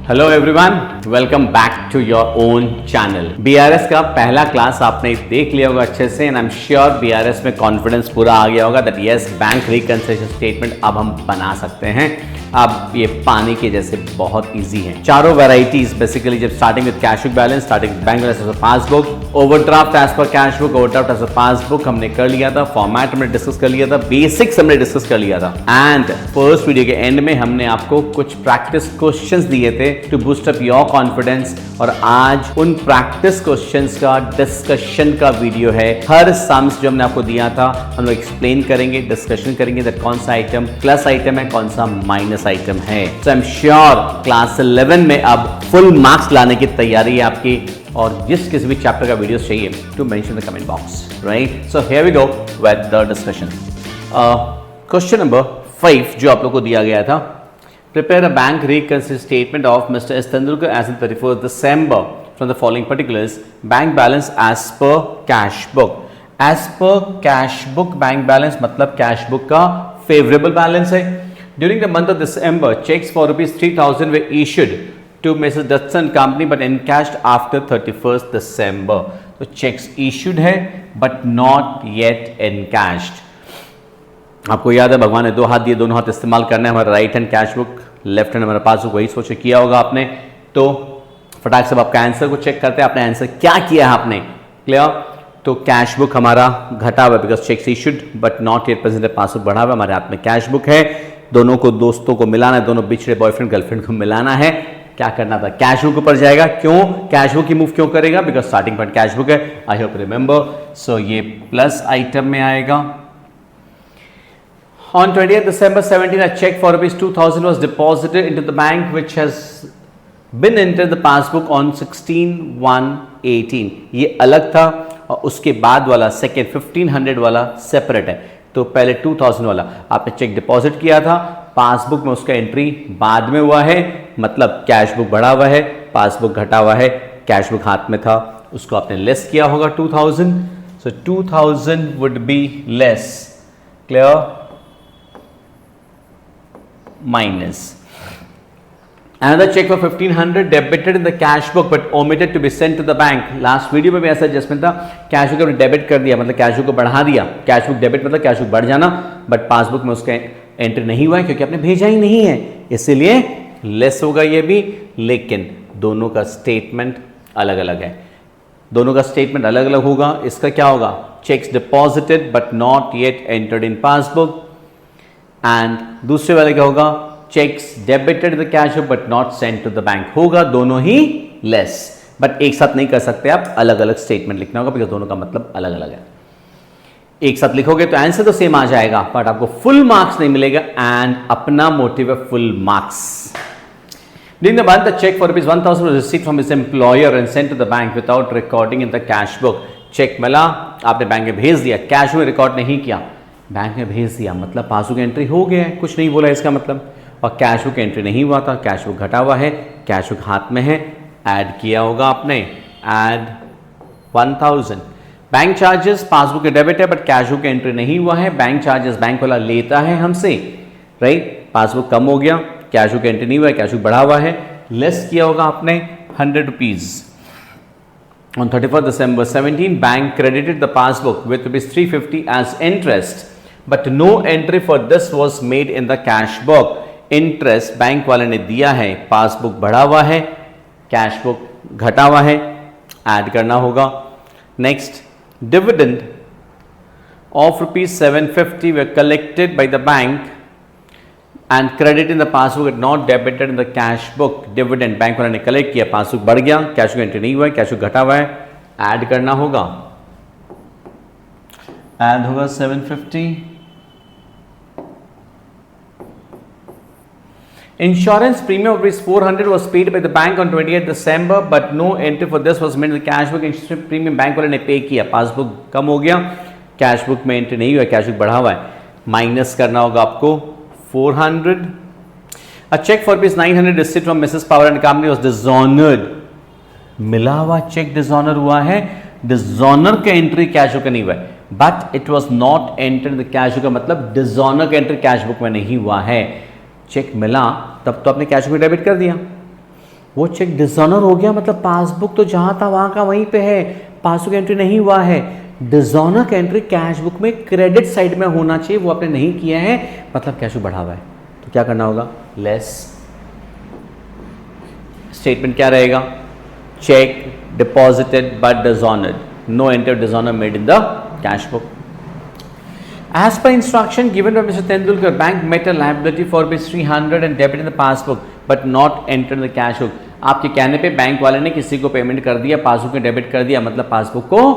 Hello everyone, welcome back to your own channel. BRS का पहला class आपने देख लिया होगा अच्छे से, and I am sure BRS में कॉन्फिडेंस पूरा आ गया होगा that yes, bank reconciliation statement अब हम बना सकते हैं। अब ये पानी के जैसे बहुत इजी है। चारों वैरायटीज बेसिकली, जब starting with cash book balance, starting bank balance as a passbook, overdraft as per cash book, overdraft as a passbook हमने कर लिया था, फॉर्मेट हमने डिस्कस कर लिया था, बेसिक्स हमने डिस्कस कर लिया था, एंड फर्स्ट वीडियो के एंड में हमने आपको कुछ प्रैक्टिस क्वेश्चंस दिए थे to boost up your confidence. और आज उन प्रैक्टिस क्वेश्चंस का डिस्कशन का वीडियो है। हर सम्स जो हमने आपको दिया था हम लोग एक्सप्लेन करेंगे, डिस्कशन करेंगे दैट कौन सा आइटम प्लस आइटम है, कौन सा माइनस आइटम है। सो आई एम श्योर क्लास 11 में अब फुल मार्क्स लाने की तैयारी है आपकी, और जिस किसी भी चैप्टर का वीडियो चाहिए to mention the comment box, right. So here we go with the discussion. Question number 5 जो आप लोग को दिया गया था, prepare a bank reconciliation statement of Mr. S. Tendulkar as on 31st December from the following particulars: bank balance as per cash book. As per cash book bank balance मतलब cash book का favorable balance है। During the month of December, checks for ₹3,000 were issued to Mrs. Dutton Company but encashed after 31st December. तो checks issued है but not yet encashed। आपको याद है भगवान ने दो हाथ दिए, दोनों हाथ इस्तेमाल करना है। हमारा right hand cash book, left hand हमारा पासबुक, वही सोच किया होगा आपने। तो फटाक से आपका आंसर को चेक करते हैं, आपने आंसर क्या किया है आपने, क्लियर। तो कैश बुक हमारा घटा हुआ because cheques issued but not yet present, passbook बढ़ा हुआ, हमारे हाथ में कैश बुक है। दोनों को दोस्तों को मिलाना है, दोनों बिछड़े बॉयफ्रेंड गर्लफ्रेंड को मिलाना है। क्या करना था, कैश बुक ऊपर जाएगा। क्यों कैश बुक की मूव क्यों करेगा, because starting point cash book है। I hope remember. सो ये प्लस आइटम में आएगा। On 20th December 17, a check for ₹2,000 was deposited into the bank, which has been entered the passbook on 16/1/18। ये अलग था, और उसके बाद वाला सेकेंड 1500 वाला सेपरेट है। तो पहले 2000 वाला आपने चेक डिपॉजिट किया था, पासबुक में उसका एंट्री बाद में हुआ है, मतलब कैश बुक बढ़ा हुआ है, पासबुक घटा हुआ है। कैश बुक हाथ में था, उसको आपने लेस किया होगा 2000। सो 2000 would be less, clear, minus another check for 1500 debited in the cash book but omitted to be sent to the bank। Last video में भी ऐसा एडजस्टमेंट था, कैश बुक हमने डेबिट कर दिया, मतलब कैश बुक को बढ़ा दिया। कैश बुक डेबिट मतलब कैश बुक बढ़ जाना, बट पासबुक में उसका एंट्री नहीं हुआ है क्योंकि आपने भेजा ही नहीं है, इसीलिए लेस होगा ये भी। लेकिन दोनों का स्टेटमेंट अलग अलग है, दोनों का स्टेटमेंट अलग अलग होगा। इसका क्या होगा, cheques deposited but not yet entered in passbook, and दूसरे वाले क्या होगा, cheques debited the cash book but not sent to the bank. होगा दोनों ही लेस, बट एक साथ नहीं कर सकते आप, अलग अलग स्टेटमेंट लिखना होगा बिकॉज दोनों का मतलब अलग अलग है। एक साथ लिखोगे तो आंसर तो सेम आ जाएगा, बट आपको फुल मार्क्स नहीं मिलेगा, एंड अपना मोटिव है full marks. During the month, the check for ₹1,000 was received from his employer and sent to the bank without recording in the cash book। Cheque मिला, आपने bank में भेज दिया, कैश में रिकॉर्ड नहीं किया, बैंक में भेज दिया, मतलब पासबुक एंट्री हो गया है, कुछ नहीं बोला इसका मतलब। और कैश बुक एंट्री नहीं हुआ था, कैश बुक घटा हुआ है, कैश बुक हाथ में है, ऐड किया होगा आपने, ऐड 1000। बैंक चार्जेस पासबुक के डेबिट है बट कैश बुक एंट्री नहीं हुआ है, बैंक चार्जेस बैंक वाला लेता है हमसे, राइट। पासबुक कम हो गया, कैश बुक एंट्री नहीं हुआ है, कैश बुक बढ़ा हुआ है, लेस किया होगा आपने ₹100। On 31st December 17, bank credited the passbook with ₹350 as interest, but no entry for this was made in the cash book। Interest bank वाले ने दिया है, पासबुक बढ़ा हुआ है, कैश बुक घटा हुआ है, ऐड करना होगा। Next, dividend of ₹750 way collected by the bank and credit in the passbook not debited in the cash book. Dividend bank वाले ने कलेक्ट किया, पासबुक बढ़ गया, कैश बुक एंट्री नहीं हुआ है, कैश बुक घटा हुआ है, ऐड करना होगा, ऐड होगा 750। Insurance premium of ₹400 was paid by the bank on 28th December, but no entry for this was made in the cash book। Insurance premium bank वाले ने पे किया, पासबुक कम हो गया, कैश बुक में एंट्री नहीं हुआ, कैश बुक बढ़ा हुआ है, माइनस करना होगा आपको 400। A check for ₹900 received from Mrs. Power and Company was dishonored। मिला हुआ चेक डिसऑनर हुआ है, डिसऑनर का एंट्री कैश बुक नहीं हुआ है, but it was not entered the cash book का मतलब डिसऑनर का एंट्री कैश बुक में नहीं हुआ है। चेक मिला तब तो आपने कैश बुक डेबिट कर दिया, वो चेक डिसऑनर हो गया, मतलब पासबुक तो जहां था वहां का वहीं पे है, पासबुक एंट्री नहीं हुआ है। डिसऑनर का एंट्री कैश बुक में क्रेडिट साइड में होना चाहिए, वो आपने नहीं किया है, मतलब कैश बुक बढ़ा हुआ है। तो क्या करना होगा, लेस स्टेटमेंट क्या रहेगा, cheque deposited but dishonoured, no enter dishonour made in the cash book. As per instruction given by Mr. Tendulkar, bank met a liability for ₹300 and debited the passbook but not entered the cash book. आपके कहने पे bank वाले ने किसी को payment कर दिया, passbook में डेबिट कर दिया, मतलब पासबुक को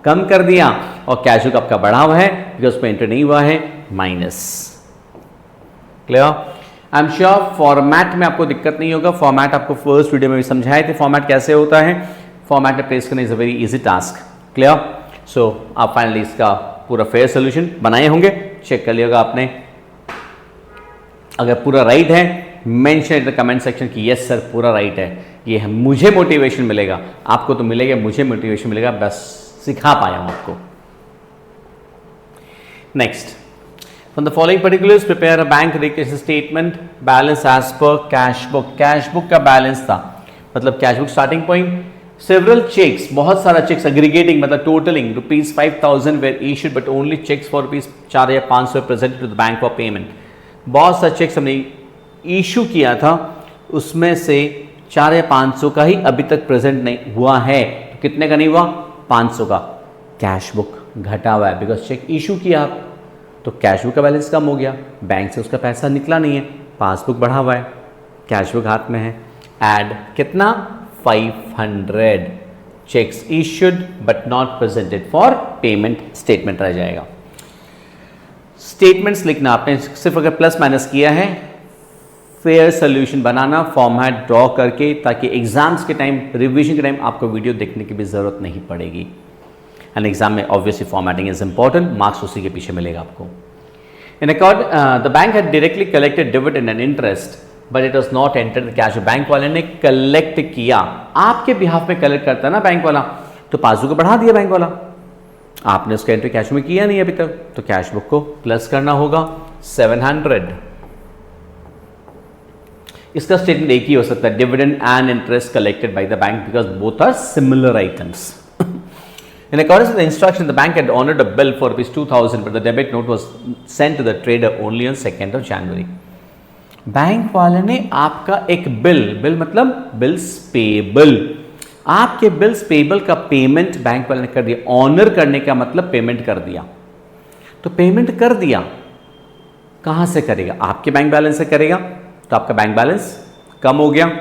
कम कर दिया, और कैश बुक आपका बढ़ा हुआ है क्योंकि उसमें एंटर नहीं हुआ है, minus. Clear? I am sure format में आपको दिक्कत नहीं होगा। फॉर्मेट आपको फर्स्ट वीडियो में भी समझाए थे, फॉर्मेट कैसे होता है, फॉर्मेट में प्लेस करना is a very easy task. Clear? So आप फाइनली इसका पूरा फेयर सोल्यूशन बनाए होंगे, चेक कर लिएगा आपने। अगर पूरा राइट है mention in the comment section कि यस सर पूरा राइट है, ये है, मुझे मोटिवेशन मिलेगा, आपको तो मिलेगा, मुझे मोटिवेशन मिलेगा, बस सिखा पाया हूं आपको। Next, from the following particulars prepare a bank record statement balance as per cash book. Cash book का बैलेंस था, मतलब cash book starting point, several checks, बहुत सारा चेक्स, aggregating मतलब totaling ₹5,000 were issued but only checks for ₹4,500 presented to the bank for payment। बहुत सारे checks हमने issue किया था, उसमें से 4,500 का ही अभी तक प्रेजेंट नहीं हुआ है। तो कितने का नहीं हुआ, 500 का। कैश बुक घटा हुआ है बिकॉज चेक इशू किया आप, तो कैश बुक का बैलेंस कम हो गया, बैंक से उसका पैसा निकला नहीं है, पासबुक बढ़ा हुआ है, कैश बुक हाथ में है। ऐड कितना, 500 checks issued but not presented for payment, statement रह जाएगा। स्टेटमेंट्स लिखना आपने सिर्फ अगर प्लस माइनस किया है, फेयर सोल्यूशन बनाना फॉर्मेट ड्रॉ करके, ताकि एग्जाम्स के टाइम, रिवीजन के टाइम आपको वीडियो देखने की भी जरूरत नहीं पड़ेगी। एंड एग्जाम में obviously formatting is important, marks उसी के पीछे मिलेगा आपको। इन accord the bank had directly collected dividend and interest but it was not enter the cash. Bank वाले ने कलेक्ट किया, आपके बिहाफ में कलेक्ट करता है ना बैंक वाला, तो पासबुक को बढ़ा दिया बैंक वाला, आपने उसका एंट्री कैश में किया नहीं अभी तक, तो कैश बुक को प्लस करना होगा 700। इसका स्टेटमेंट एक ही हो सकता है, dividend and interest collected by the bank, because both are similar items. In accordance with the instruction, the bank had honored a bill for ₹2,000, but the debit note was sent to the trader only on 2nd of January. Bank वाले ने आपका एक bill मतलब bills payable, आपके bills payable का payment bank वाले ने कर दिया। ऑनर करने का मतलब पेमेंट कर दिया, तो पेमेंट कर दिया, कहां से करेगा, आपके बैंक बैलेंस से करेगा, तो आपका बैंक बैलेंस कम हो गया।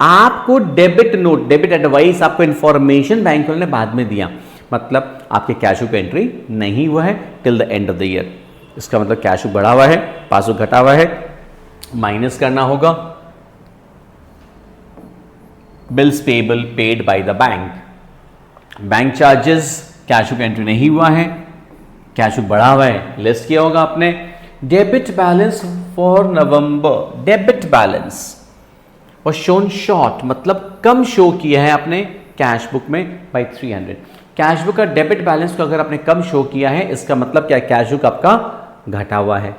आपको डेबिट नोट, डेबिट एडवाइस, आपको इंफॉर्मेशन बैंक वाले ने बाद में दिया, मतलब आपके कैश बुक एंट्री नहीं हुआ है till the end of the year. इसका मतलब कैश बुक बढ़ा हुआ है, पासबुक घटा हुआ है, माइनस करना होगा bills payable paid by the bank, bank charges, cash book entry नहीं हुआ है, कैश बुक बढ़ा हुआ है, लिस्ट किया होगा आपने। Debit balance for November, debit balance और शोन शॉर्ट, मतलब कम शो किया है आपने कैश बुक में बाय 300। कैश बुक का डेबिट बैलेंस को अगर आपने कम शो किया है, इसका मतलब क्या, कैश बुक आपका घटा हुआ है,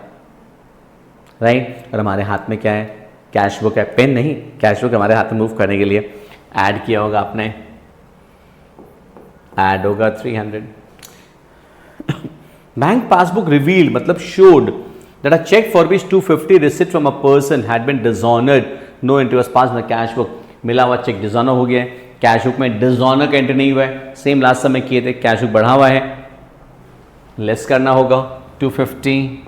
राइट। और हमारे हाथ में क्या है, कैश बुक है, पेन नहीं, कैश बुक हमारे हाथ में मूव करने के लिए ऐड किया होगा आपने, ऐड होगा 300। बैंक पासबुक रिवील मतलब showed that a cheque for which 250 receipt from a person had been dishonored, no entry was passed in the cash book। मिला हुआ चेक डिसऑनर हो गया है, कैश बुक में डिसऑनर का एंट्री नहीं हुआ है, सेम लास्ट समय किए थे, कैश बुक बढ़ा हुआ है, लेस करना होगा 250।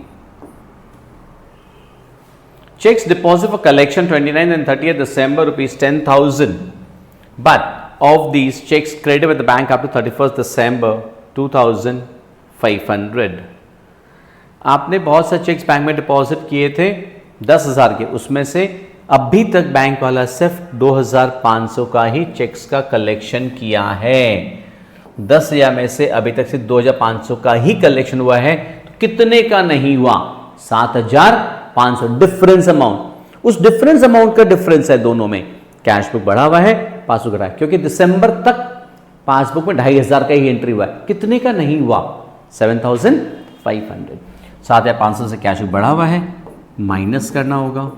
Checks deposit for collection 29th and 30th December ₹10,000, but of these checks credited with the bank up to 31st December 2,500। आपने बहुत सारे चेक्स बैंक में डिपॉजिट किए थे 10,000 के, उसमें से अभी तक बैंक वाला सिर्फ 2,500 का ही चेक्स का कलेक्शन किया है। 10,000 में से अभी तक सिर्फ 2,500 का ही कलेक्शन हुआ है, तो कितने का नहीं हुआ, 7,500। डिफरेंस अमाउंट, उस डिफरेंस अमाउंट का डिफरेंस है दोनों में, कैश बुक बढ़ा हुआ है, पासबुक घटा है, क्योंकि दिसंबर तक पासबुक में 2,500 का ही एंट्री हुआ है, कितने का नहीं हुआ, 7,500। 7,500 से कैश बुक बढ़ा हुआ है, माइनस करना होगा।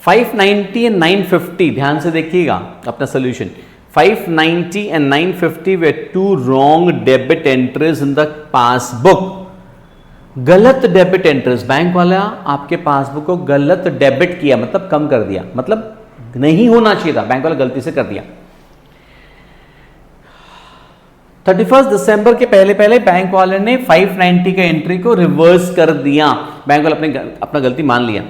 590 एंड 950, ध्यान से देखिएगा अपना solution. 590 and 950 were two wrong debit entries in the passbook. गलत डेबिट एंट्रीज, बैंक वाला आपके पासबुक को गलत डेबिट किया, मतलब कम कर दिया, मतलब नहीं होना चाहिए था, बैंक वाला गलती से कर दिया। 31 दिसंबर के पहले पहले बैंक वाले ने 590 का एंट्री को रिवर्स कर दिया, बैंक वाला अपना गलती मान लिया।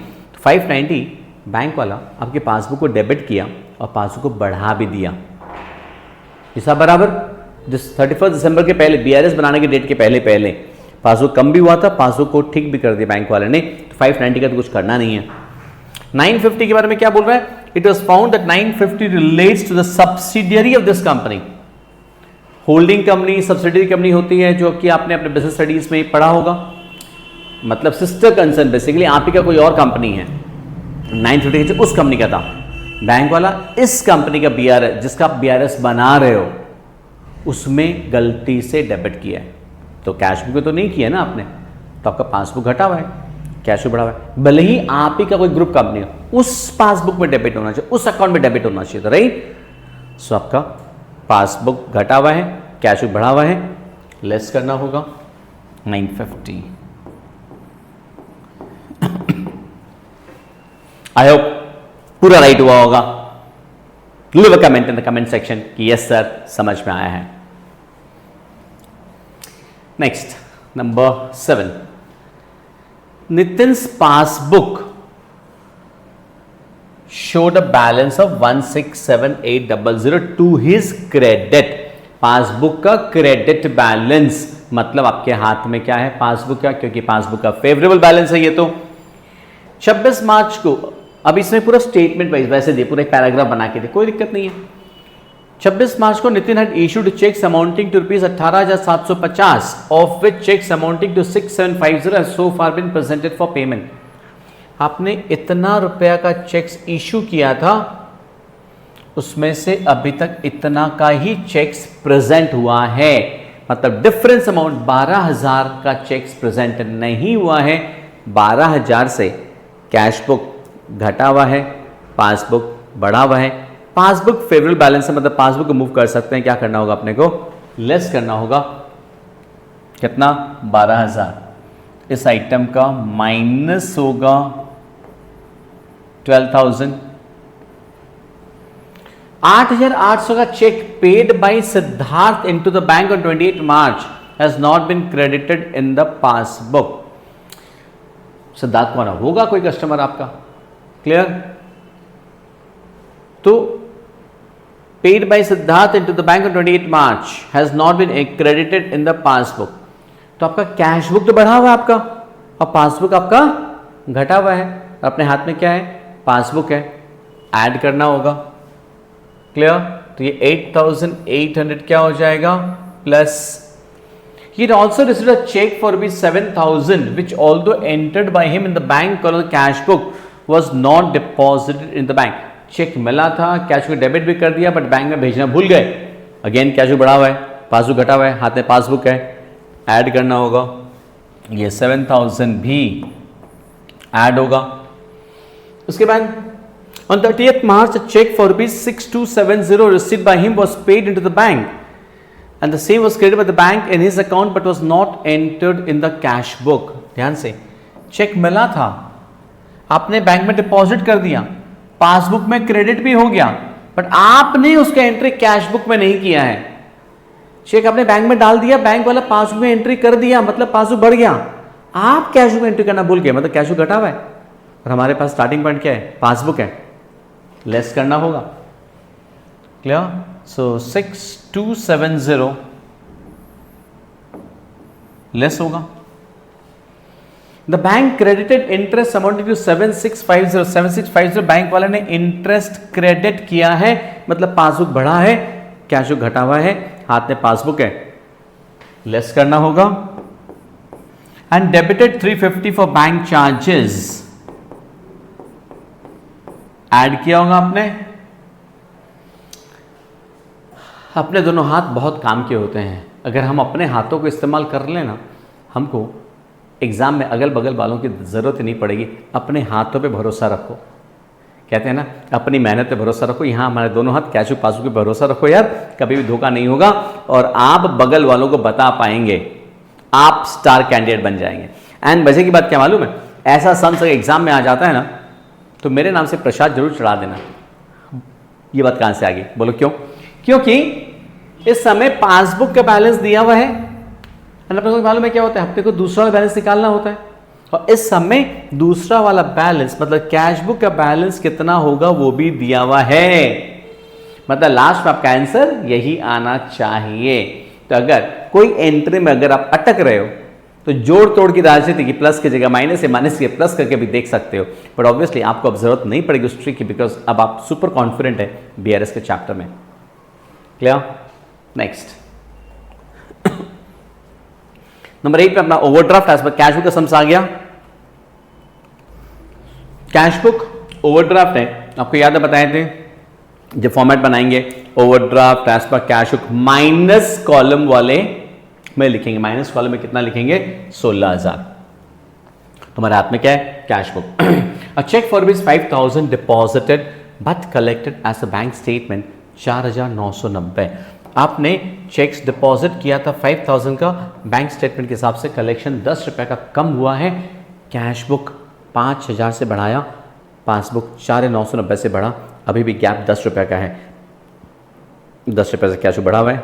590 बैंक वाला आपके पासबुक को डेबिट किया और पासबुक को बढ़ा भी दिया, हिसाब बराबर। जिस 31 दिसंबर के पहले, बीआरएस बनाने के डेट के पहले पहले पासबुक कम भी हुआ था, पासबुक को ठीक भी कर दिया बैंक वाले ने। तो 590 का तो कुछ करना नहीं है। 950 के बारे में क्या बोल रहा है? It was found that 950 relates to the subsidiary of this company. Holding company, subsidiary company होती है जो कि आपने अपने बिजनेस स्टडीज में पढ़ा होगा, मतलब सिस्टर कंसर्न, बेसिकली आप ही का कोई और कंपनी है। 950 उस कंपनी का था, बैंक वाला इस कंपनी का बीआरएस, जिसका आप बीआरएस बना रहे हो, उसमें गलती से डेबिट किया है। तो कैश बुक में तो नहीं किया ना आपने, तो आपका पासबुक घटा हुआ है, कैश बुक बढ़ा हुआ है। भले ही आप ही का कोई ग्रुप कंपनी हो, उस पासबुक में डेबिट होना चाहिए, उस अकाउंट में डेबिट होना चाहिए था, राइट। सो आपका पासबुक घटा हुआ है, कैश बुक बढ़ा हुआ है, लेस करना होगा 950। आई होप पूरा राइट हुआ होगा। Leave a comment in the comment section कि यस सर समझ में आया है। Next number 7, Nitin's passbook showed a balance of 167,800 to his credit। Passbook का क्रेडिट बैलेंस मतलब आपके हाथ में क्या है? पासबुक का, क्योंकि पासबुक का फेवरेबल बैलेंस है ये। तो 26 मार्च को, अब इसमें पूरा स्टेटमेंट वाइज वैसे दे, पूरा एक पैराग्राफ बना के दे, कोई दिक्कत नहीं है। 26 मार्च को Nitin had issued checks amounting to rupees 18,750, of which checks amounting to 6,750 has so far been presented for payment। आपने इतना रुपया का चेक्स इशू किया था, उसमें से अभी तक इतना का ही चेक्स प्रेजेंट हुआ है, मतलब डिफरेंस अमाउंट 12,000 का चेक्स प्रेजेंट नहीं हुआ है। 12,000 से कैश बुक घटा हुआ है, पासबुक बढ़ा हुआ है। पासबुक फेवरेबल बैलेंस है, मतलब पासबुक को मूव कर सकते हैं। क्या करना होगा अपने को? लेस करना होगा। कितना? 12,000। इस आइटम का माइनस होगा 12,000। 8,800 का cheque paid by Siddharth into the bank on 28 March has not been credited in the passbook. Siddharth कौन होगा? कोई कस्टमर आपका, क्लियर? तो paid by Siddharth into the bank on 28 March has not been credited in the passbook. तो आपका cash book तो बढ़ा हुआ है आपका, और पासबुक आपका घटा हुआ है। अपने हाथ में क्या है? पासबुक है, ऐड करना होगा, क्लियर? तो ये 8,800 क्या हो जाएगा? Plus he also received a check for ₹7,000 which although entered by him in the bank or the cash book was not deposited in the bank। Cheque मिला था, कैश को डेबिट भी कर दिया, बट बैंक में भेजना भूल गए। अगेन कैश बुक बढ़ा हुआ है, पासबुक घटा हुआ है, हाथ में पासबुक है, ऐड करना होगा। ये 7,000 भी ऐड होगा। उसके बाद on 30th March a check for ₹6270 received by him was paid into the bank and the same was credited by the bank in his account but was not entered in the cash book। ध्यान से, cheque मिला था, आपने bank में deposit कर दिया, passbook में credit भी हो गया, बट आपने उसका एंट्री कैश बुक में नहीं किया है। चेक आपने बैंक में डाल दिया, बैंक वाला पासबुक में एंट्री कर दिया, मतलब पासबुक बढ़ गया, आप कैश बुक में एंट्री करना भूल गए, मतलब कैश बुक घटा हुआ है। और हमारे पास स्टार्टिंग पॉइंट क्या है? पासबुक है, लेस करना होगा, क्लियर? सो 6270 लेस होगा। The bank credited interest amounting to 7650। 7650 bank वाले ने इंटरेस्ट क्रेडिट किया है, मतलब पासबुक बढ़ा है, कैश बुक घटा हुआ है, हाथ में पासबुक है, लेस करना होगा। And debited 350 for bank charges, add किया होगा आपने। अपने दोनों हाथ बहुत काम के होते हैं, अगर हम अपने हाथों को इस्तेमाल कर लेना, हमको एग्जाम में अगल बगल वालों की जरूरत नहीं पड़ेगी। अपने हाथों पे भरोसा रखो कहते हैं ना, अपनी मेहनत पे भरोसा रखो। यहाँ हमारे दोनों हाथ कैश बुक पासबुक पे भरोसा रखो यार, कभी भी धोखा नहीं होगा और आप बगल वालों को बता पाएंगे, आप स्टार कैंडिडेट बन जाएंगे। एंड वजह की बात क्या मालूम है, ऐसा सम से एग्जाम में आ जाता है ना, तो मेरे नाम से प्रसाद जरूर चढ़ा देना। ये बात कहां से आ गई बोलो, क्यों? क्योंकि इस समय पासबुक का बैलेंस दिया हुआ है, मालूम है क्या होता है, हफ्ते को दूसरा वाला बैलेंस निकालना होता है, और इस समय दूसरा वाला बैलेंस मतलब कैश बुक का बैलेंस कितना होगा वो भी दिया हुआ है। मतलब लास्ट में आपका आंसर यही आना चाहिए। तो अगर कोई एंट्री में अगर आप अटक रहे हो तो जोड़ तोड़ की राजनीति की, प्लस की जगह माइनस से माइनस के प्लस करके भी देख सकते हो, बट ऑब्वियसली आपको अब जरूरत नहीं पड़ेगी उस ट्रिक की, बिकॉज अब आप सुपर कॉन्फिडेंट है बीआरएस के चैप्टर में। क्लियर? नेक्स्ट नंबर 8 पे अपना overdraft as per cash book का सम्स आ गया। कैश बुक ओवरड्राफ्ट है, आपको याद है बताए थे, जब फॉर्मेट बनाएंगे overdraft as per cash book minus column वाले में लिखेंगे। माइनस कॉलम में कितना लिखेंगे? 16,000। तुम्हारे हाथ में क्या है? Cash book. A cheque for rupees 5,000 deposited but collected as a bank statement 4,990। आपने चेक्स डिपॉजिट किया था 5,000 का, बैंक स्टेटमेंट के हिसाब से कलेक्शन 10 रुपए का कम हुआ है, कैश बुक 5,000 से बढ़ाया, पासबुक 4,990 से बढ़ा, अभी भी गैप 10 रुपए का है। 10 रुपए से कैश बुक बढ़ा हुआ है,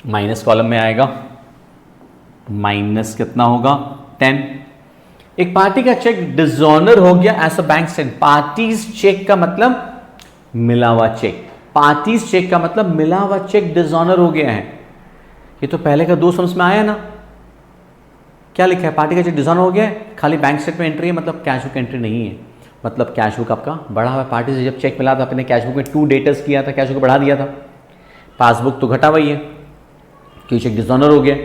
माइनस कॉलम में आएगा, माइनस कितना होगा? 10। एक पार्टी का चेक डिसऑनर हो गया as a bank statement. Parties cheque का मतलब मिला हुआ चेक, पार्टीज चेक का मतलब मिला हुआ चेक डिसऑनर हो गया है। ये तो पहले का 2 सम्स में आया ना, क्या लिखा है? पार्टी का चेक डिसऑनर हो गया है, खाली बैंक स्टेटमेंट एंट्री है, मतलब कैश बुक एंट्री नहीं है, मतलब कैश बुक आपका बढ़ा हुआ है। पार्टी से जब चेक मिला था अपने कैश बुक में 2 डेटर्स किया था, कैश बुक बढ़ा दिया था, पासबुक तो घटा हुआ ही है क्योंकि चेक डिसऑनर हो गया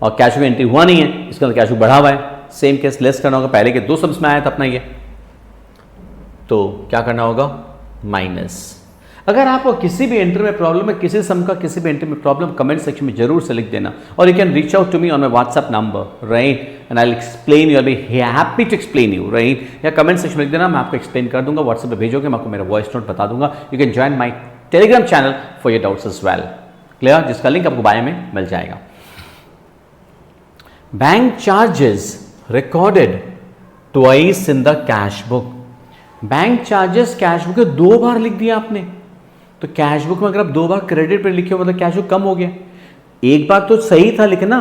और कैश बुक एंट्री हुआ नहीं है, इसके अंदर कैश बुक बढ़ा हुआ है। सेम केस लेस करना होगा, पहले के 2 सम्स में आया था अपना ये, तो क्या करना होगा? माइनस। अगर आपको किसी भी एंट्री में प्रॉब्लम है, किसी सम का किसी भी एंट्री में प्रॉब्लम, कमेंट सेक्शन में जरूर से लिख देना, और you can reach out to me on my WhatsApp number, right, and I will explain you, I will be happy to explain you, right. या कमेंट सेक्शन में लिख देना, मैं आपको एक्सप्लेन कर दूंगा, व्हाट्सएप पे भेजोगे, मैं आपको मेरा वॉइस नोट बता दूंगा। You can join my Telegram channel for your doubts as well. Clear? जिसका लिंक आपको बायो में मिल जाएगा। Bank charges recorded twice in the cash book. Bank charges cash book में 2 बार लिख दिया आपने, तो कैश बुक में अगर आप 2 बार क्रेडिट पे लिखे हो मतलब कैश बुक कम हो गया। एक बार तो सही था लिखना,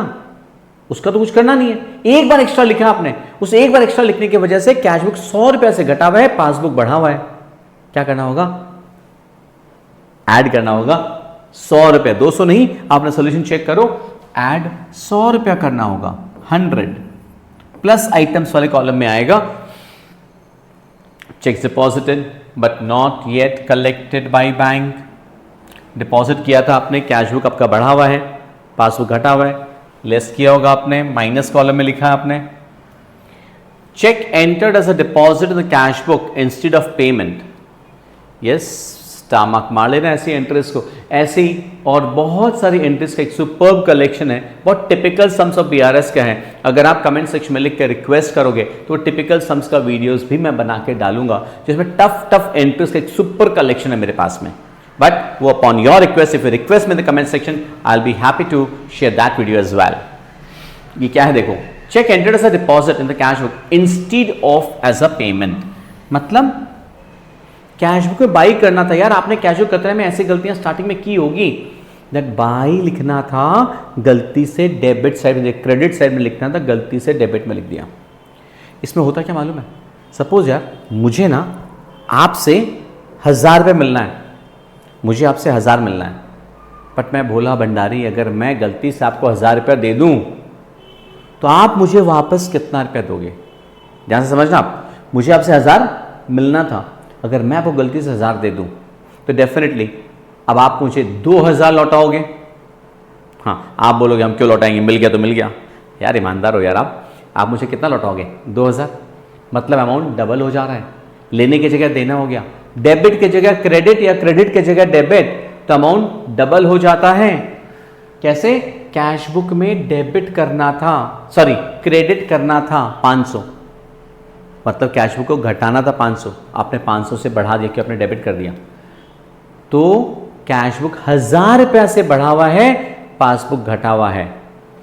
उसका तो कुछ करना नहीं है, एक बार एक्स्ट्रा लिखा आपने, उस एक बार एक्स्ट्रा लिखने की वजह से कैश बुक 100 रुपए से घटा हुआ है, पासबुक बढ़ा हुआ है। क्या करना होगा? ऐड करना होगा 100 रुपए, 200 नहीं, आपने सोल्यूशन चेक करो, ऐड 100 रुपया करना होगा, 100 प्लस आइटम्स वाले कॉलम में आएगा checks deposited but not yet collected by bank. Deposit किया था आपने, कैश बुक आपका बढ़ा हुआ है, पासबुक घटा हुआ है, लेस किया होगा आपने, माइनस कॉलम में लिखा है आपने। Cheque entered as a deposit in the cash book instead of payment. Yes, star mark मार लेना ऐसी एंट्रीज को। ऐसे ही और बहुत सारी एंट्रीज का एक सुपर्ब कलेक्शन है, बहुत टिपिकल सम्स ऑफ बीआरएस का है। अगर आप कमेंट सेक्शन में लिख कर रिक्वेस्ट करोगे तो टिपिकल सम्स का वीडियोस भी मैं बना के डालूंगा, जिसमें टफ एंट्रीज का एक सुपर कलेक्शन है मेरे पास में। बट वो upon your request, if you request में the comment section, I will be happy to share that video as well. ये क्या है देखो, cheque entered as a deposit in the cash book instead of as a payment. मतलब cash book में बाई करना था यार आपने, कैश बुक करते में ऐसी गलतियां स्टार्टिंग में की होगी, दैट बाई लिखना था, गलती से डेबिट साइड में, क्रेडिट साइड में लिखना था, गलती से डेबिट में लिख दिया। इसमें होता क्या मालूम है? सपोज यार मुझे ना आपसे 1000 रुपये मिलना है, मुझे आपसे 1000 मिलना है, बट मैं भोला भंडारी, अगर मैं गलती से आपको 1000 रुपया दे दूं तो आप मुझे वापस कितना रुपया दोगे? ध्यान से समझना, आप मुझे आपसे 1000 मिलना था, अगर मैं आपको गलती से 1000 दे दूं तो डेफिनेटली अब आप मुझे 2000 लौटाओगे। हाँ, आप बोलोगे हम क्यों लौटाएंगे, मिल गया तो मिल गया। यार ईमानदार हो यार, आप मुझे कितना लौटाओगे? 2000। मतलब अमाउंट डबल हो जा रहा है, लेने की जगह देना हो गया, डेबिट की जगह क्रेडिट या क्रेडिट की जगह डेबिट, तो अमाउंट डबल हो जाता है। कैसे? कैश बुक में डेबिट करना था, सॉरी क्रेडिट करना था 500, मतलब कैश बुक को घटाना था 500, आपने 500 से बढ़ा दिया कि आपने डेबिट कर दिया, तो कैश बुक 1000 रुपया से बढ़ा हुआ है, पासबुक घटा हुआ है।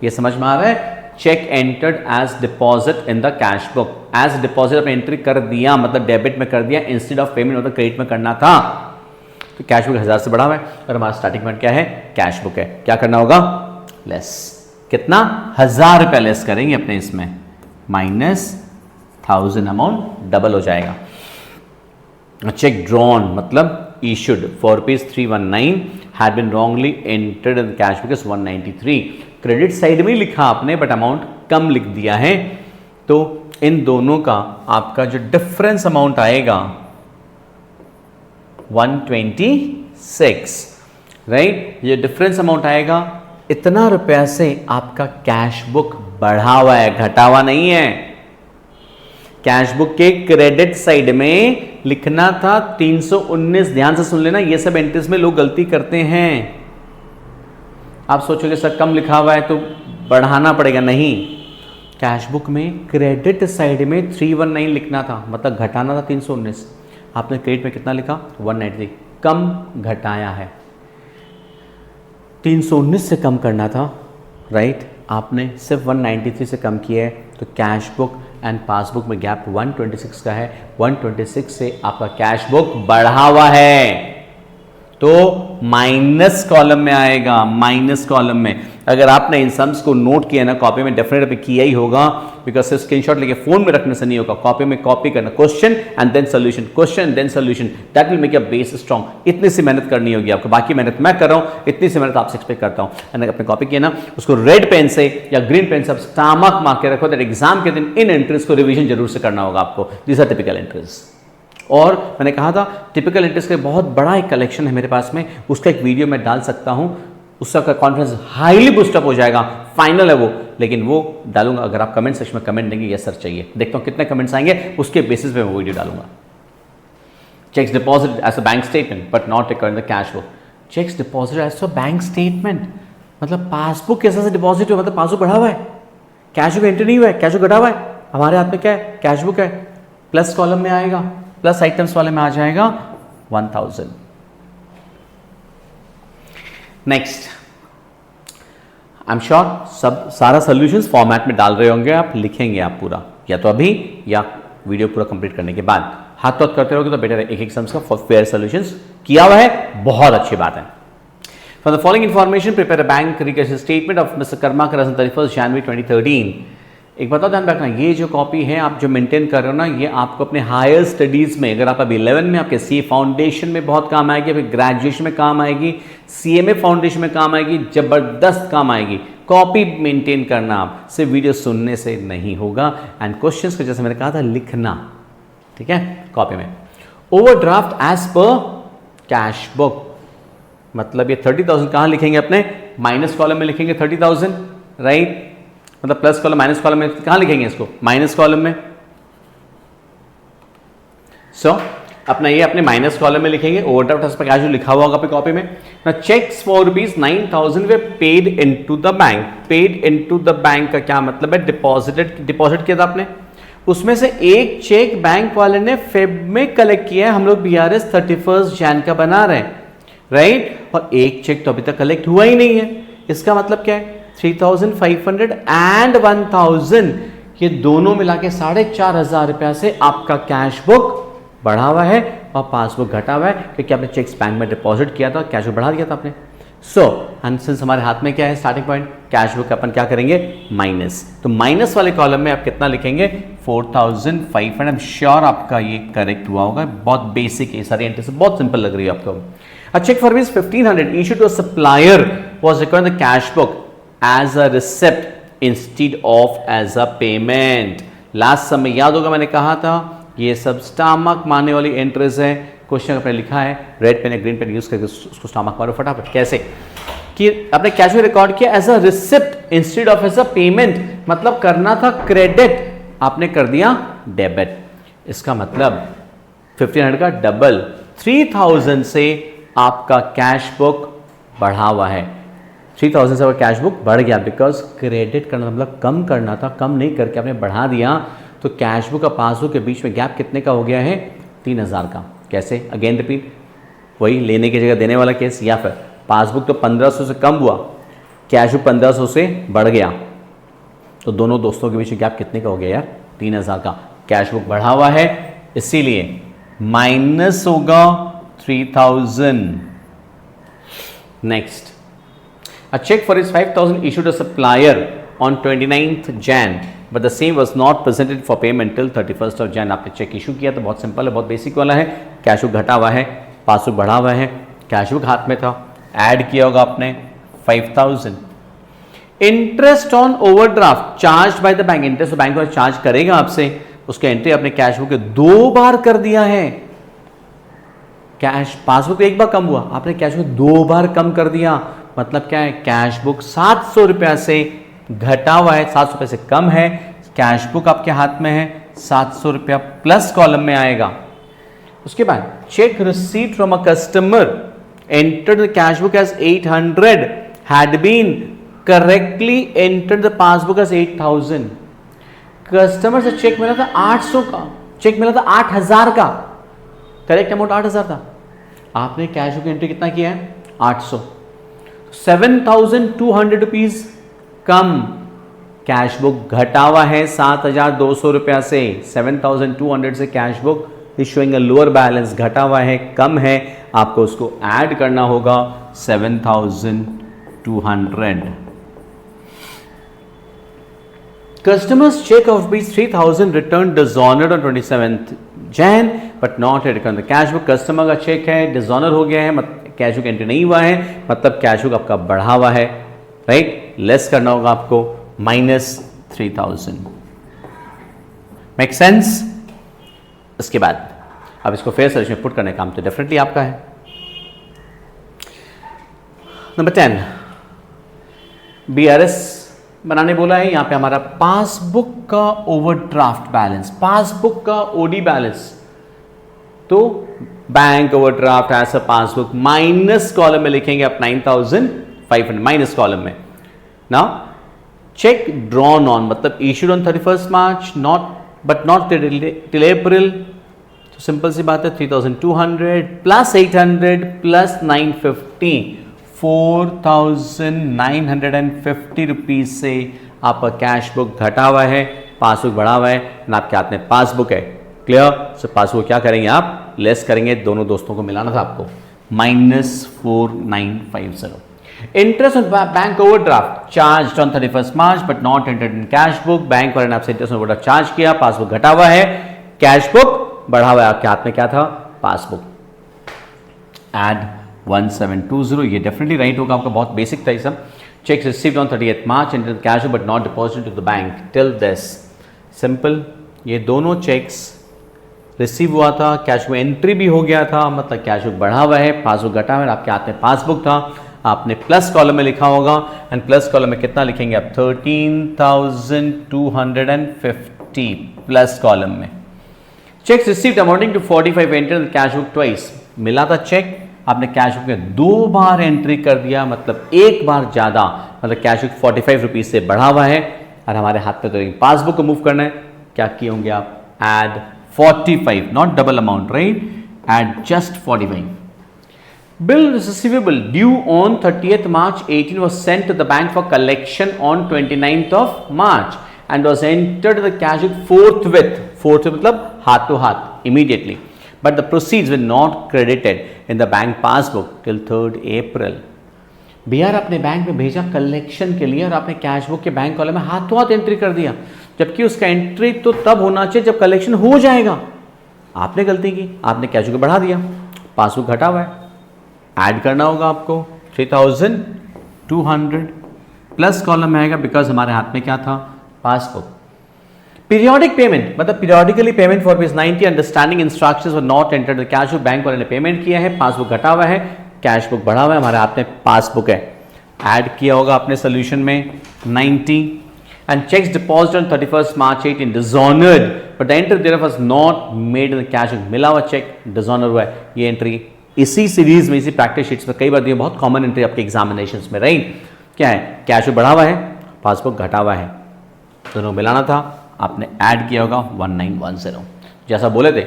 ये समझ में आ रहा है? Cheque entered as deposit in the cash book, as deposit आपने एंट्री कर दिया, मतलब डेबिट में कर दिया इंस्टेड ऑफ पेमेंट, मतलब क्रेडिट में करना था। तो कैश बुक 1000 से बढ़ा हुआ है और हमारा स्टार्टिंग पॉइंट क्या है? कैश बुक है। क्या करना होगा? लेस, कितना? 1000 रुपया लेस करेंगे अपने इसमें, माइनस 1000, अमाउंट डबल हो जाएगा। चेक ड्रॉन मतलब issued for ₹319 had been wrongly entered in the cash book as 193। Credit side में लिखा आपने बट अमाउंट कम लिख दिया है, तो इन दोनों का आपका जो डिफरेंस अमाउंट आएगा 126, राइट? ये डिफरेंस अमाउंट आएगा, इतना रुपया से आपका कैश बुक बढ़ा हुआ है, घटा हुआ नहीं है। कैश बुक के क्रेडिट साइड में लिखना था 319, ध्यान से सुन लेना, ये सब एंट्रीज में लोग गलती करते हैं। आप सोचोगे सर कम लिखा हुआ है तो बढ़ाना पड़ेगा, नहीं। कैश बुक में क्रेडिट साइड में 319 लिखना था, मतलब घटाना था 319, आपने क्रेडिट में कितना लिखा? 193, कम घटाया है। 319 से कम करना था, राइट? आपने सिर्फ 193 से कम किया है, तो कैश बुक एंड पासबुक में गैप 126 का है। 126 से आपका कैश बुक बढ़ा हुआ है, तो माइनस कॉलम में आएगा, माइनस कॉलम में। अगर आपने इन सम्स को नोट किया ना कॉपी में, डेफिनेटली किया ही होगा, बिकॉज सिर्फ स्क्रीनशॉट लेके फोन में रखने से नहीं होगा, कॉपी में कॉपी करना, question and then solution, question then solution, that will make your base strong. इतनी सी मेहनत करनी होगी आपको, बाकी मेहनत मैं कर रहा हूँ, इतनी सी मेहनत आपसे एक्सपेक्ट करता हूँ। एंड अगर आपने कॉपी किया ना, उसको रेड पेन से या ग्रीन पेन से आप स्टामक मार के रखो, दैट एग्जाम के दिन इन एंट्रीज को रिविजन जरूर से करना होगा आपको। These are typical entries. और मैंने कहा था टिपिकल एंट्रीज का बहुत बड़ा एक कलेक्शन है मेरे पास में, उसका एक वीडियो मैं डाल सकता हूं, उसका कॉन्फिडेंस हाईली बूस्टअप हो जाएगा, फाइनल है वो, लेकिन वो डालूंगा अगर आप कमेंट सेक्शन में कमेंट देंगे यस सर चाहिए। देखता हूं कितने कमेंट्स आएंगे, उसके बेसिस पे मैं वीडियो डालूंगा। Cheques deposit as a bank statement but not record in the cash book. Cheques deposit as a bank statement मतलब पासबुक कैसे से डिपॉजिट हुआ, मतलब पासबुक बढ़ा हुआ है, कैश बुक एंट्री नहीं हुआ है, कैश बुक घटा हुआ है। हमारे हाथ में क्या है? कैश बुक है, प्लस कॉलम में आएगा, प्लस आइटम्स वाले में आ जाएगा 1000। नेक्स्ट, आई एम श्योर सब सारा सॉल्यूशंस फॉर्मेट में डाल रहे होंगे, आप लिखेंगे आप पूरा, या तो अभी या वीडियो पूरा कंप्लीट करने के बाद। हाथ तो करते रहोगे तो बेटर है, एक एक सम्स का फेयर सॉल्यूशंस किया हुआ है, बहुत अच्छी बात है। For the following information prepare a bank record statement of mister Karmakar as on 31 January 2013। एक बात ध्यान रखना, ये जो कॉपी है आप जो मेंटेन कर रहे हो ना, ये आपको अपने हायर स्टडीज़ में, अगर आप अभी 11 में, आपके सीए फाउंडेशन में बहुत काम आएगी, फिर ग्रेजुएशन में काम आएगी, सीएमए फाउंडेशन में काम आएगी, जबरदस्त काम आएगी। कॉपी मेंटेन करना, आप सिर्फ वीडियो सुनने से नहीं होगा। एंड क्वेश्चंस को जैसे मैंने कहा था लिखना, ठीक है, कॉपी में। Overdraft as per cash book मतलब ये 30,000 कहाँ लिखेंगे अपने? माइनस कॉलम में लिखेंगे 30,000, राइट? मतलब प्लस कॉलम माइनस कॉलम में कहां लिखेंगे इसको? माइनस कॉलम में। अपना ये अपने माइनस कॉलम में लिखेंगे। ओवरड्राफ्ट एज पर कैश लिखा हुआ होगा आपकी कॉपी में ना। Cheques for ₹9,000 were paid into the bank. Paid into the bank का क्या मतलब है? डिपॉजिट किया था आपने, उसमें से एक चेक बैंक वाले ने फेब में कलेक्ट किया है, हम लोग BRS 31 जैन का बना रहे हैं, राइट? और एक चेक तो अभी तक कलेक्ट हुआ ही नहीं है। इसका मतलब क्या है? 3,500 एंड 1,000 ये दोनों मिला के 4,500 रुपया से आपका कैश बुक बढ़ा हुआ है और पासबुक घटा हुआ है, क्योंकि आपने चेक्स बैंक में डिपॉजिट किया था, कैश बुक बढ़ा दिया था आपने। एंड सिंस हमारे हाथ में क्या है स्टार्टिंग पॉइंट? कैश बुक अपन क्या करेंगे? माइनस। तो माइनस वाले कॉलम में आप कितना लिखेंगे? 4,500। आई एम श्योर आपका ये करेक्ट हुआ होगा। बहुत बेसिक है, सारी एंट्री से बहुत सिंपल लग रही है आपको। A check for ₹1,500 issued to a supplier was recorded in the cash book as a receipt instead of as a payment। Last समय याद होगा मैंने कहा था ये सब स्टामक मारने वाली एंट्रीज है। क्वेश्चन आपने लिखा है, रेड पेन या ग्रीन पेन यूज करके उसको स्टामक मारो फटाफट। कैसे कि आपने कैश में रिकॉर्ड किया as a receipt instead of as a payment, मतलब करना था क्रेडिट, आपने कर दिया डेबिट। इसका मतलब 1,500 का डबल 3,000 से आपका कैश बुक बढ़ा हुआ है। 3,000 से कैश बुक बढ़ गया बिकॉज क्रेडिट करना मतलब कम करना था, कम नहीं करके आपने बढ़ा दिया, तो कैश बुक और पासबुक के बीच में गैप कितने का हो गया है? 3000 का। कैसे? अगेन रिपीट, वही लेने की जगह देने वाला केस, या फिर पासबुक तो 1500 से कम हुआ, कैश बुक 1500 से बढ़ गया, तो दोनों दोस्तों के बीच में गैप कितने का हो गया यार? 3000 का। कैश बुक बढ़ा हुआ है, इसीलिए माइनस होगा 3000। Next, a check for his 5000 issued a supplier on 29th Jan but the same was not presented for payment till 31st of Jan। आपने चेक इशू किया, तो बहुत सिंपल है, बहुत बेसिक वाला है। कैश बुक घटा हुआ है, पासबुक बढ़ा हुआ है, कैश बुक हाथ में था, ऐड किया होगा आपने 5000। Interest on overdraft charge by the bank, interest bank वाला चार्ज करेगा आपसे, उसका एंट्री आपने कैश बुक के 2 बार कर दिया है। कैश पासबुक एक बार कम हुआ, आपने कैश बुक 2 बार कम कर दिया, मतलब क्या है? कैश बुक 700 रुपया से घटा हुआ है, 700 रुपये से कम है, कैश बुक आपके हाथ में है, 700 रुपया प्लस कॉलम में आएगा। उसके बाद cheque received from a customer entered the cash book as 800 had been correctly entered the passbook as 8000। Customer से चेक मिला था 800 का, चेक मिला था 8000 का, करेक्ट अमाउंट 8000 था, आपने कैश बुक एंट्री कितना किया है? 800। 7200 रुपीज कम, कैश बुक घटा हुआ है 7200 रुपया से, 7200 से cash book is showing a lower balance, घटा हुआ है, कम है, आपको उसको ऐड करना होगा 7200। Customers check of rupees 3000 returned dishonored on 27th Jan but not yet returned। Cash book customer का चेक है, डिसऑनर हो गया है, कैश बुक एंट्री नहीं हुआ है, मतलब कैश बुक आपका बढ़ा हुआ है, राइट? लेस करना होगा आपको -3000। Make sense? इसके बाद अब इसको फेयर सर्च में पुट करने का काम तो डेफिनेटली आपका है। नंबर 10, BRS बनाने बोला है। यहां पे हमारा पासबुक का ओवरड्राफ्ट बैलेंस, पासबुक का ओडी बैलेंस, तो bank overdraft as a passbook minus column में लिखेंगे आप 9500 माइनस कॉलम में। नाउ चेक ड्रॉन ऑन मतलब issued on 31st March but not till April, तो सिंपल सी बात है 3200 प्लस 800 प्लस 950, 4950 रुपीज से आपका कैश बुक घटा हुआ है, पासबुक बढ़ा हुआ है, ना आपके हाथ में पासबुक है। क्लियर? सो पासबुक क्या करेंगे आप? लेस करेंगे, दोनों दोस्तों को मिलाना था आपको, -4950। Interest on bank overdraft charge on 31st March but not entered in cash book, bank वाले ने आपसे इंटरेस्ट ऑन ओवरड्राफ्ट चार्ज किया, पासबुक घटा हुआ है, कैश बुक बढ़ा हुआ है, आपके हाथ में क्या था? पासबुक। एड 1720, ये डेफिनेटली राइट होगा आपका, बहुत बेसिक था ये सब। Cheque received on 30th March entered cash but not deposited to the bank till this. Simple, ये दोनों चेक्स रिसीव हुआ था, कैश बुक एंट्री भी हो गया था, मतलब कैश बुक बढ़ा हुआ है, पासबुक घटा हुआ है, आपके हाथ में पासबुक था, आपने प्लस कॉलम में लिखा होगा, एंड प्लस कॉलम में कितना लिखेंगे आप? 13250 प्लस कॉलम में। Cheques received amounting to 45 enter cash book twice, मिला था चेक, आपने कैश बुक में 2 बार एंट्री कर दिया, मतलब एक बार ज्यादा, मतलब कैश बुक 45 रुपीज से बढ़ा हुआ है, और हमारे हाथ पे तो पासबुक को मूव करना है, क्या किए होंगे आप? Add 45, not double amount, right? Add just 45। Bill receivable due on 30th March 18 was sent to the bank for collection on 29th of March and was entered the cash book forthwith मतलब हाथ तो हाथ, immediately, but the proceeds were not credited in the bank passbook till 3rd April। Bihar अपने bank में भेजा collection के लिए और आपने कैश बुक के बैंक कॉलम में हाथों हाथ एंट्री कर दिया, जबकि उसका एंट्री तो तब होना चाहिए जब कलेक्शन हो जाएगा। आपने गलती की, आपने कैश बुक बढ़ा दिया, पासबुक घटा हुआ है, ऐड करना होगा आपको 3200 प्लस कॉलम में आएगा, बिकॉज हमारे हाथ में क्या था? पासबुक। पीरियोडिक पेमेंट मतलब periodically payment for ₹90 understanding instructions were not entered the cash book, bank वाले ने पेमेंट किया है, पासबुक घटा हुआ है, कैश बुक बढ़ा हुआ है, हमारे हाथ में पासबुक है, ऐड किया होगा अपने सोल्यूशन में 90 and cheques deposit on 31st March 18 dishonoured but the entry there was not made in the cash book, मिला हुआ चेक डिसऑनर हुआ है। ये एंट्री इसी सीरीज में, इसी प्रैक्टिस शीट्स में कई बार दी, बहुत कॉमन एंट्री आपके एग्जामिनेशंस में, राइट? क्या है? कैश बुक बढ़ा हुआ है, पासबुक घटा हुआ है, दोनों मिलाना था, आपने ऐड किया होगा 1910, जैसा बोले थे।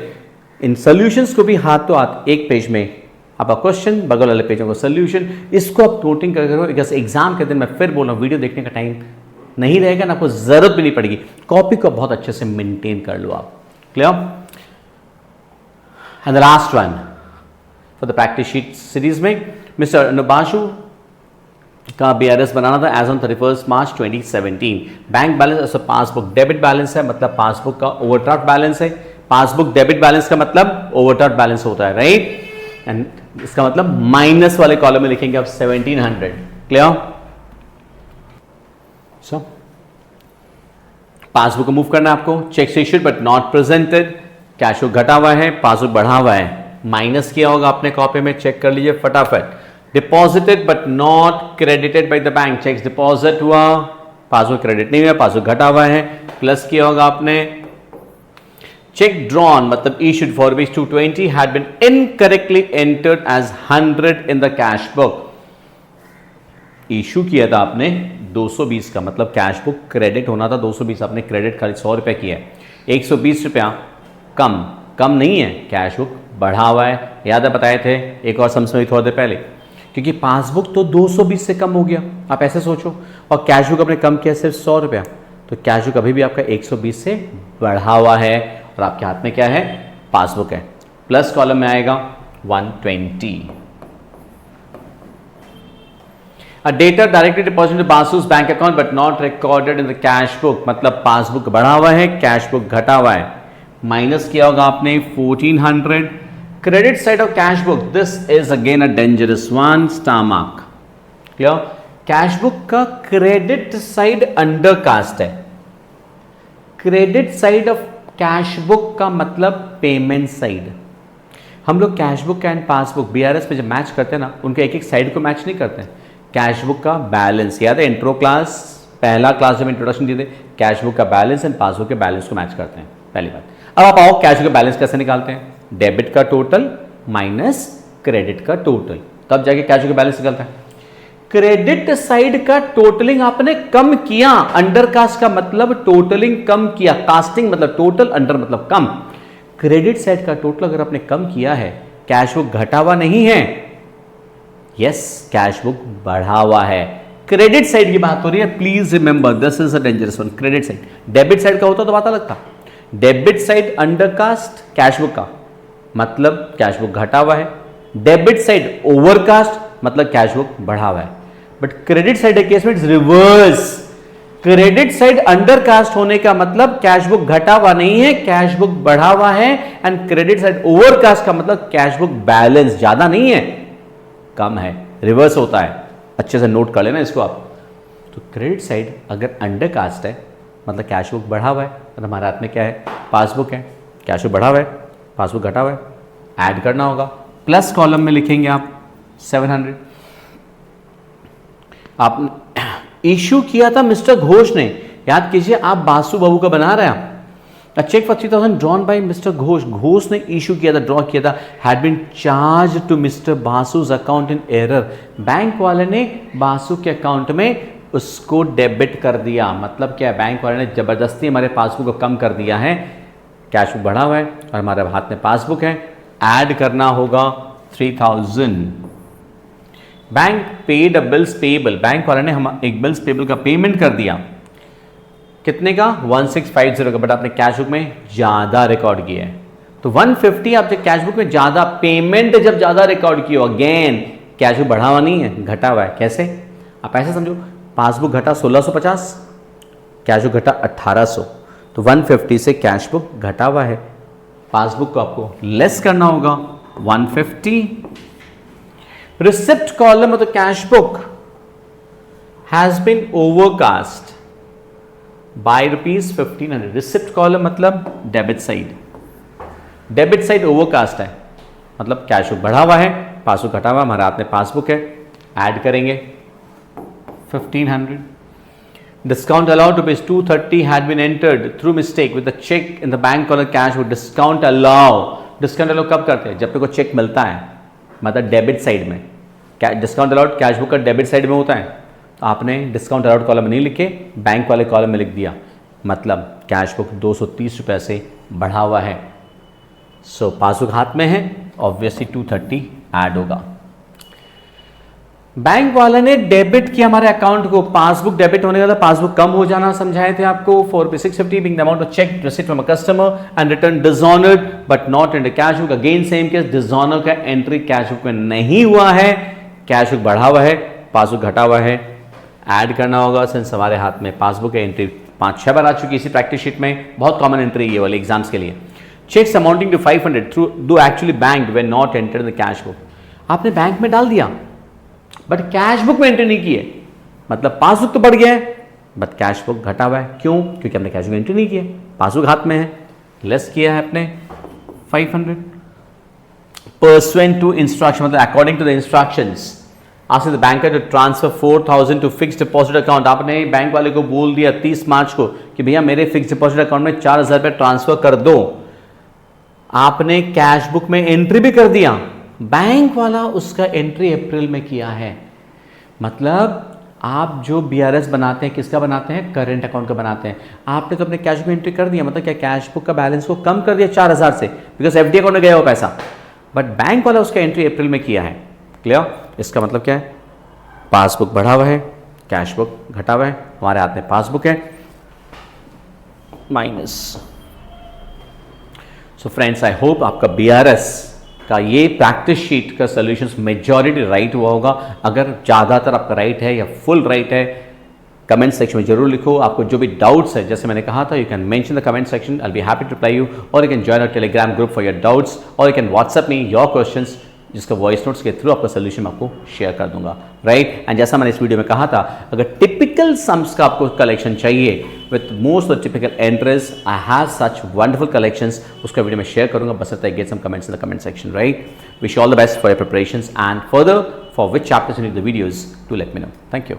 इन सॉल्यूशंस को भी हाथ तो हाथ एक पेज में आपका क्वेश्चन, बगल वाले पेजों को सॉल्यूशन, इसको आप नोटिंग करके एग्जाम के दिन मैं फिर बोल रहा हूँ वीडियो देखने का टाइम नहीं रहेगा ना, आपको जरूरत भी नहीं पड़ेगी, कॉपी को बहुत अच्छे से मेंटेन कर लो आप। Clear? And the last one for the practice sheet series में मिस्टर नुबाशु का BRS बनाना था as on 31 March 2017। Bank balance passbook debit balance है, मतलब पासबुक का ओवरड्राफ्ट बैलेंस है। पासबुक डेबिट बैलेंस का मतलब ओवरड्राफ्ट बैलेंस होता है, राइट? एंड इसका मतलब माइनस वाले कॉलम में लिखेंगे आप 1700। क्लियर? सो पासबुक को मूव करना है आपको। Check issued but not presented, cash book घटा हुआ है, पासबुक बढ़ा हुआ है, माइनस किया होगा आपने कॉपी में, चेक कर लीजिए फटाफट। Deposited but not credited by the bank, cheque deposit हुआ, पासबुक क्रेडिट नहीं हुआ, पासबुक घटा हुआ है, प्लस किया होगा आपने। चेक ड्रॉन मतलब issued for rupees 220 had been incorrectly entered as 100 in the cash book. Issue किया था आपने 220 का, मतलब कैश बुक क्रेडिट होना था 220, आपने क्रेडिट खाली 100 रुपये किया है, 120 रुपया कम नहीं है, कैश बुक बढ़ा हुआ है। याद है बताए थे एक और समझ थोड़ी देर पहले, क्योंकि पासबुक तो 220 से कम हो गया, आप ऐसे सोचो, और कैश बुक आपने कम किया सिर्फ 100 रुपया, तो कैश बुक अभी भी आपका 120 से बढ़ा हुआ है, और आपके हाथ में क्या है? पासबुक है। प्लस कॉलम में आएगा 120। A debtor directly deposited to Basu's bank account but not recorded in the cash book, मतलब पासबुक बढ़ा हुआ है, कैश बुक घटा हुआ है, माइनस किया होगा आपने 1400। Credit side of cash book, this is again a dangerous one, star mark. Clear? Cash book का क्रेडिट साइड अंडर कास्ट है। Credit side of cash book का मतलब पेमेंट साइड। हम लोग cash book and passbook BRS पे जब match करते हैं ना, उनके एक एक साइड को मैच नहीं करते हैं। कैश बुक का बैलेंस, याद है इंट्रो क्लास, पहला क्लास जब इंट्रोडक्शन दिए थे, कैश बुक का बैलेंस एंड पासबुक के बैलेंस को मैच करते हैं, पहली बात। अब आप आओ कैश बुक का बैलेंस कैसे निकालते हैं? डेबिट का टोटल माइनस क्रेडिट का टोटल, तब जाके कैश बुक का बैलेंस निकलता है। क्रेडिट साइड का टोटलिंग आपने कम किया, अंडर कास्ट का मतलब टोटलिंग कम किया, कास्टिंग मतलब टोटल, अंडर मतलब कम। क्रेडिट साइड का टोटल अगर आपने कम किया है, कैश बुक घटा हुआ नहीं है, यस कैश बुक बढ़ा हुआ है। क्रेडिट साइड की बात हो रही है, please remember this is a dangerous one. Credit side, debit side का होता तो पता लगता, debit side under cast cash book का मतलब कैश बुक घटा हुआ है, डेबिट साइड ओवरकास्ट मतलब कैश बुक बढ़ा हुआ है। बट क्रेडिट साइड के केस में it's reverse, credit side under cast होने का मतलब कैश बुक घटा हुआ नहीं है, कैश बुक बढ़ा हुआ है, एंड क्रेडिट साइड ओवरकास्ट का मतलब कैश बुक बैलेंस ज्यादा नहीं है, कम है, रिवर्स होता है। अच्छे से नोट कर लेना इसको आप। तो क्रेडिट साइड अगर अंडर कास्ट है मतलब कैश बुक बढ़ा हुआ है, और हमारे हाथ में क्या है? पासबुक है, कैश बुक बढ़ा हुआ है, पासबुक घटा हुआ है, ऐड करना होगा। प्लस कॉलम में लिखेंगे आप 700। आप इश्यू किया था मिस्टर घोष ने, याद कीजिए आप बासु बाबू का बना रहे हैं। A check for 3000 drawn by Mr. Ghosh, Ghosh ने इशू किया था, ड्रॉ किया था, had been charged to Mr. बासु's account in error। Bank वाले ने बासु के अकाउंट में उसको डेबिट कर दिया, मतलब क्या है? बैंक वाले ने जबरदस्ती हमारे पासबुक को कम कर दिया है, कैश बुक बढ़ा हुआ है और हमारे हाथ में पासबुक है, ऐड करना होगा 3000। Bank paid a bills payable, bank वाले ने हम एक बिल्स पेबल का पेमेंट कर दिया, कितने का? 1650 का, बट आपने कैश बुक में ज्यादा रिकॉर्ड किया है, तो 150 आप जब कैश बुक में ज्यादा पेमेंट जब ज्यादा रिकॉर्ड किया, अगेन कैश बुक बढ़ा हुआ नहीं है, घटा हुआ है। कैसे? आप ऐसे समझो, पासबुक घटा 1650, कैश बुक घटा 1800, तो 150 से कैश बुक घटा हुआ है, पासबुक को आपको लेस करना होगा 150। Receipt column of the cash book has been overcast by ₹1500। Receipt column मतलब debit side, debit side overcast है, मतलब कैश बुक बढ़ा हुआ है, पासबुक घटा हुआ, हमारे हाथ में पासबुक है, ऐड करेंगे 1500। Discount allowed ₹230 had been entered through mistake with the cheque in the bank column cash book. Discount allow, discount allow कब करते हैं? जब तक को चेक मिलता है, मतलब डेबिट साइड में। डिस्काउंट अलाउड कैश बुक का डेबिट साइड में होता है, तो आपने डिस्काउंट अलाउड कॉलम में नहीं लिखे, बैंक वाले कॉलम में लिख दिया, मतलब कैश बुक 230 रुपये से बढ़ा हुआ है। सो पासबुक हाथ में है, ऑब्वियसली 230 ऐड होगा। बैंक वाले ने डेबिट किया हमारे अकाउंट को, पासबुक डेबिट होने का था, पासबुक कम हो जाना समझाए थे आपको। 4/650 being the amount of check receipt from a customer and return dishonored but not in the cash book। Again same case, dishonour का एंट्री कैश बुक में नहीं हुआ है, कैश बुक बढ़ा हुआ है, पासबुक घटा हुआ है, ऐड करना होगा। सिंस हमारे हाथ में पासबुक है, एंट्री 5-6 बार आ चुकी है इसी प्रैक्टिस शीट में, बहुत कॉमन एंट्री ये वाले एग्जाम्स के लिए। चेक्स अमाउंटिंग टू 500 थ्रू दो actually bank way not entered in the cash book. आपने बैंक में डाल दिया बट कैश बुक में एंट्री नहीं की है, मतलब पासबुक तो बढ़ गया है बट कैश बुक घटा हुआ है। क्यों? क्योंकि हमने कैश बुक एंट्री नहीं की है, पासबुक हाथ में है, लेस किया है अपने 500। Pursuant to instruction, मतलब according to the instructions, ask the banker to transfer 4000 to fix deposit account. आपने बैंक वाले को बोल दिया 30 मार्च को कि भैया मेरे फिक्स डिपॉजिट अकाउंट में 4000 रुपये ट्रांसफर कर दो। आपने कैश बुक में एंट्री भी कर दिया, बैंक वाला उसका एंट्री अप्रैल में किया है। मतलब आप जो बीआरएस बनाते हैं किसका बनाते हैं? करंट अकाउंट का बनाते हैं। आपने तो अपने कैश बुक में एंट्री कर दिया, मतलब क्या कैश बुक का बैलेंस को कम कर दिया 4000 से, बिकॉज एफडी अकाउंट में गया वो पैसा, बट बैंक वाला उसका एंट्री अप्रैल में किया है। क्लियर? इसका मतलब क्या है? पासबुक बढ़ा हुआ है, कैश बुक घटा हुआ है, हमारे हाथ में पासबुक है, minus. So friends, I hope आपका बीआरएस का ये प्रैक्टिस शीट का सॉल्यूशंस मेजॉरिटी राइट हुआ होगा। अगर ज़्यादातर आपका राइट है या फुल राइट है, कमेंट सेक्शन में जरूर लिखो। आपको जो भी डाउट्स है, जैसे मैंने कहा था, you can mention the comment section, I will be happy to reply you, और you can join our Telegram group for your doubts, और you can WhatsApp me your questions, जिसका वॉइस नोट्स के through आपका solution मैं आपको share कर दूंगा, right. And जैसा मैंने इस वीडियो में कहा था, अगर टिपिकल सम्स का आपको कलेक्शन चाहिए with most of typical entries, I have such wonderful collections, उसका वीडियो मैं शेयर करूंगा, बस get some comments in the comment section, right. Wish all the best for your preparations and further for which chapters you need the videos, to let me know. Thank you.